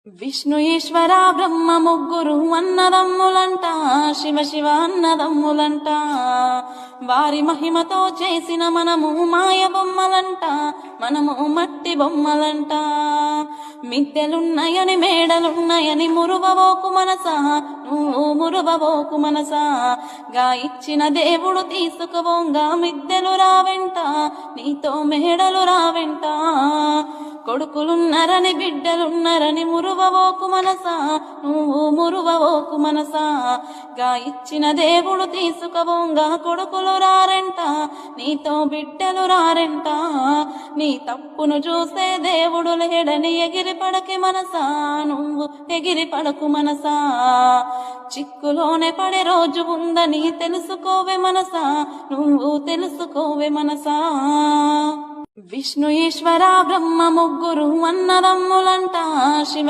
విష్ణు ఈశ్వర బ్రహ్మ ముగ్గురు అన్నదమ్ములంట, శివ శివ అన్నదమ్ములంట. వారి మహిమతో చేసిన మనము మాయ బొమ్మలంట, మనము మట్టి బొమ్మలంట. మిద్దెలున్నాయని మేడలున్నాయని మురువబోకు మనసా, నువ్వు మురువబోకు మనసా. గా ఇచ్చిన దేవుడు తీసుకుపోంగా మిద్దెలు రావెంట, నీతో మేడలు రావెంట. కొడుకులున్నరని బిడ్డలున్నరని మురువబోకు మనసా, నువ్వు మురువబోకు మనసా. గా ఇచ్చిన దేవుడు తీసుకుపోంగా కొడుకులు రారెంట, నీతో బిడ్డలు రారెంట. నీ తప్పును చూసే దేవుడు లేడని ఎగిరి పడకి మనసా, నువ్వు ఎగిరి పడకు మనసా. చిక్కులోనే పడే రోజు ఉందని తెలుసుకోవే మనసా, నువ్వు తెలుసుకోవే మనసా. విష్ణు ఈశ్వర బ్రహ్మ ముగ్గురు అన్నదమ్ములంట, శివ